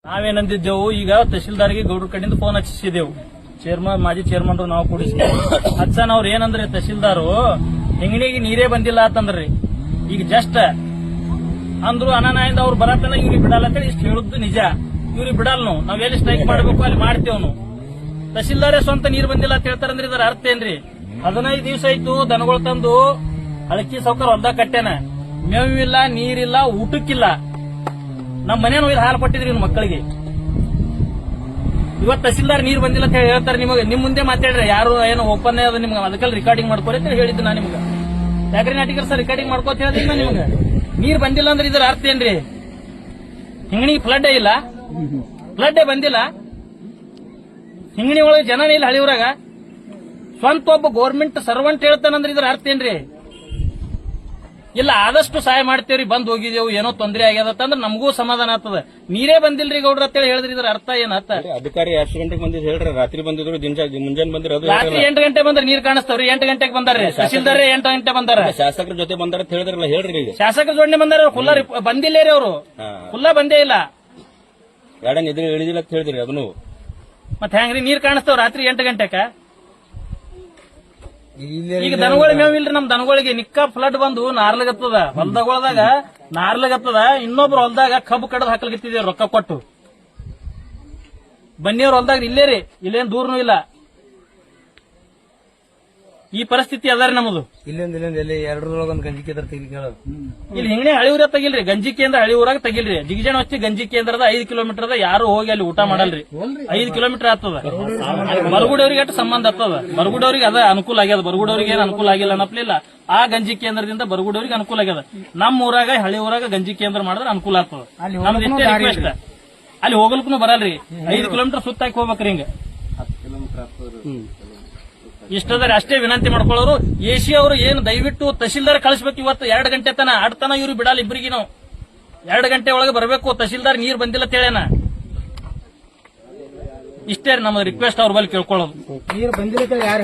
ನಾವೇನಂದಿದ್ದೆವು ಈಗ ತಹಶೀಲ್ದಾರ್ಗೆ ಗೌಡ್ರ ಕಡೆಯಿಂದ ಫೋನ್ ಹಚ್ಚಿಸಿದೆವು. ಮಾಜಿ ಚೇರ್ಮನ್ ನಾವು ಕೂಡಿಸಿ ಹಚ್ಚನ ಅವ್ರು ಏನಂದ್ರಿ ತಹಶೀಲ್ದಾರು ಹಿಂಗಣಿಗೆ ನೀರೇ ಬಂದಿಲ್ಲ ಅಂತಂದ್ರಿ. ಈಗ ಜಸ್ಟ್ ಅಂದ್ರು ಅನಾನಾಯಿಂದ ಅವ್ರು ಬರತನ ಇವ್ರಿಗೆ ಬಿಡಲ್ಲ ಅಂತೇಳಿ ಇಷ್ಟು ಹೇಳುದು ನಿಜ. ಇವ್ರಿಗೆ ಬಿಡಲ್ಲ ನಾವ್ ಎಲ್ಲಿ ಸ್ಟ್ರೈಕ್ ಮಾಡ್ಬೇಕು ಅಲ್ಲಿ ಮಾಡ್ತೇವ್. ತಹಶೀಲ್ದಾರೇ ಸ್ವಂತ ನೀರ್ ಬಂದಿಲ್ಲ ಅಂತ ಹೇಳ್ತಾರಂದ್ರಿ. ಇದರ ಅರ್ಥ ಏನ್ರಿ? 15 ದಿವಸ ಆಯ್ತು ದನಗಳು ತಂದು ಅಳಕಿ ಸೌಕರ್ ಹೊಲ್ದಾಗ ಕಟ್ಟೆನ, ಮೇವಿಲ್ಲ, ನೀರಿಲ್ಲ, ಊಟಕ್ಕಿಲ್ಲ. ನಮ್ ಮನೇನು ಇದು ಹಾಲು ಕೊಟ್ಟಿದ್ರಿ ಮಕ್ಕಳಿಗೆ. ಇವತ್ತು ತಹಶೀಲ್ದಾರ್ ನೀರ್ ಬಂದಿಲ್ಲ ಅಂತ ಹೇಳ್ತಾರೆ. ನಿಮಗೆ ನಿಮ್ ಮುಂದೆ ಮಾತಾಡ್ರಿ, ಯಾರು ಏನೋ ಒಪ್ಪಂದ ಅದ ನಿಮ್ಗೆ, ಅದಕ್ಕೆಲ್ಲ ರಿಕಾರ್ಡಿಂಗ್ ಮಾಡ್ಕೊರಿ ಅಂತ ಹೇಳಿದ್ದು ನಾ ನಿಮ್ಗೆ. ಯಾಕ್ರಿ ನಾಟಿಕರ್ ಸರ್ ರಿಕಾರ್ಡಿಂಗ್ ಮಾಡ್ಕೋತ ಹೇಳಿದ್ರಿ ನಿಮ್ಗೆ. ನೀರ್ ಬಂದಿಲ್ಲ ಅಂದ್ರೆ ಇದರ ಅರ್ಥ ಏನ್ರಿ? ಹಿಂಗಣಿಗೆ ಫ್ಲಡ್ ಇಲ್ಲ, ಫ್ಲಡ್ ಬಂದಿಲ್ಲ. ಹಿಂಗಣಿ ಒಳಗೆ ಜನನೇ ಇಲ್ಲ. ಹಳಿಯೂರಾಗ ಸ್ವಂತ ಒಬ್ಬ ಗೌರ್ಮೆಂಟ್ ಸರ್ವೆಂಟ್ ಹೇಳ್ತಾನಂದ್ರೆ ಇದರ ಅರ್ಥ ಏನ್ರಿ? ಇಲ್ಲ ಆದಷ್ಟು ಸಹಾಯ ಮಾಡ್ತೇವ್ರಿ, ಬಂದ್ ಹೋಗಿದೇವು, ಏನೋ ತೊಂದರೆ ಆಗ್ಯದ ಅಂದ್ರೆ ನಮಗೂ ಸಮಾಧಾನ ಆಗ್ತದ. ನೀರೇ ಬಂದಿಲ್ರಿ ಗೌಡ್ರ ಅಂತ ಹೇಳಿದ್ರಿ. ಇದರ ಅರ್ಥ ಏನತ್ತ? ಅಧಿಕಾರಿ 2 ಗಂಟೆಗೆ ಬಂದಿದ್ದು ಹೇಳ್ರಿ, ರಾತ್ರಿ ಬಂದಿದ್ರು, ಮುಂಜಾನೆ ಬಂದಿರೋದು. ರಾತ್ರಿ 8 ಗಂಟೆ ಬಂದ್ರೆ ನೀರ್ ಕಾಣಿಸ್ತಾವ್ರಿ. 8 ಗಂಟೆಗೆ ಬಂದಾರ್ರಿ ತಹಶೀಲ್ದಾರ್, 8 ಗಂಟೆ ಬಂದಾರ. ಶಾಸಕರ ಜೊತೆ ಬಂದಾರ ಅಂತ ಹೇಳಿದ್ರಲ್ಲ, ಹೇಳ್ರಿ. ಈಗ ಶಾಸಕರ ಜೋಡಣೆ ಬಂದಾರ, ಖುಲ್ಲಾ ಬಂದಿಲ್ಲ ರೀ ಅವರು, ಖುಲ್ಲಾ ಬಂದೇ ಇಲ್ಲ. ಎರಡನೇ ಎದುರು ಇಳಿದಿಲ್ಲ ಅಂತ ಹೇಳಿದ್ರಿ. ಅದನ್ನು ಮತ್ತೆ ಹೆಂಗ್ರಿ ನೀರ್ ಕಾಣಿಸ್ತಾವ ರಾತ್ರಿ 8 ಗಂಟೆಕ? ಈಗ ದನಗಳ ಮೇವಿಲ್ರಿ ನಮ್ ದನಗಳಿಗೆ. ನಿಕ್ಕ ಫ್ಲಡ್ ಬಂದು ನಾರ್ಲಗತ್ತದ, ಹೊಲ್ದಗೊಳದಾಗ ನಾರ್ಲಗತ್ತದ. ಇನ್ನೊಬ್ರು ಹೊಲ್ದಾಗ ಕಬ್ಬು ಕಡದ್ ಹಾಕ್ಲಿಕತ್ತಿದೇವ್ ರೊಕ್ಕ ಕೊಟ್ಟು. ಬನ್ನಿಯವ್ರ ಹೊಲ್ದಾಗ ಇಲ್ಲೇ ರೀ, ಇಲ್ಲೇನ್ ದೂರನೂ ಇಲ್ಲ. ಈ ಪರಿಸ್ಥಿತಿ ಅದಾರಿ ನಮ್ಮದು. ಇಲ್ಲಿಂದ 2 ಗಂಜಿ ಕೇಂದ್ರ ತೆಗಿಲಿಕ್ಕೆ ಇಲ್ಲಿ ಹಿಂಗಣಿ ಹಳಿಯೂರ ತೆಗಿಲ್ರಿ, ಗಂಜಿ ಕೇಂದ್ರ ಹಳಿಯೂರಾಗ ತೆಗಿಲ್ರಿ. ಜಿಗಜಾಣ ಹಚ್ಚಿ ಗಂಜಿ ಕೇಂದ್ರದ 5 ಕಿಲೋಮೀಟರ್ ಯಾರು ಹೋಗಿ ಅಲ್ಲಿ ಊಟ ಮಾಡಲ್ರಿ. 5 ಕಿಲೋಮೀಟರ್ ಆಗ್ತದ. ಬರಗುಡವ್ರಿಗೆ ಅಷ್ಟು ಸಂಬಂಧ ಆಗ್ತದ. ಬರಗುಡವ್ರಿಗೆ ಅದ ಅನುಕೂಲ ಆಗ್ಯದ. ಬರಗುಡವ್ರಿಗೆ ಏನ್ ಅನುಕೂಲ ಆಗಿಲ್ಲ ಅನ್ನಪ್ಲಿಲ್ಲ. ಆ ಗಂಜಿ ಕೇಂದ್ರದಿಂದ ಬರಗುಡವ್ರಿಗೆ ಅನುಕೂಲ ಆಗ್ಯದ. ನಮ್ಮ ಊರಾಗ ಹಳಿಯೂರಾಗ ಗಂಜಿ ಕೇಂದ್ರ ಮಾಡಿದ್ರೆ ಅನುಕೂಲ ಆಗ್ತದ. ನಮ್ದು ಎಷ್ಟೇ ರಿಕ್ವೆಸ್ಟ್, ಅಲ್ಲಿ ಹೋಗ್ಲಿಕ್ಕೂ ಬರಲ್ರಿ. 5 ಕಿಲೋಮೀಟರ್ ಸುತ್ತಾಕಿ ಹೋಗ್ಬೇಕ್ರಿ. ಹಿಂಗ ಇಷ್ಟದ್ರೆ ಅಷ್ಟೇ ವಿನಂತಿ ಮಾಡ್ಕೊಳ್ಳೋರು. ಎಸಿ ಅವರು ಏನು ದಯವಿಟ್ಟು ತಹಶೀಲ್ದಾರ್ ಕಳಿಸ್ಬೇಕು. ಇವತ್ತು 2 ಗಂಟೆ ತನ ಆಡ್ತಾನ ಇವ್ರು ಬಿಡಲ್ಲ. ಇಬ್ಬರಿಗೆ ನಾವು 2 ಗಂಟೆ ಒಳಗೆ ಬರಬೇಕು. ತಹಶೀಲ್ದಾರ್ ನೀರ್ ಬಂದಿಲ್ಲ ತೇಳೇನ. ಇಷ್ಟೇ ನಮ್ಮ ರಿಕ್ವೆಸ್ಟ್ ಅವ್ರ ಬಳಿ ಕೇಳ್ಕೊಳ್ಳೋದು. ನೀರು ಬಂದಿಲ್ಲ ಯಾರು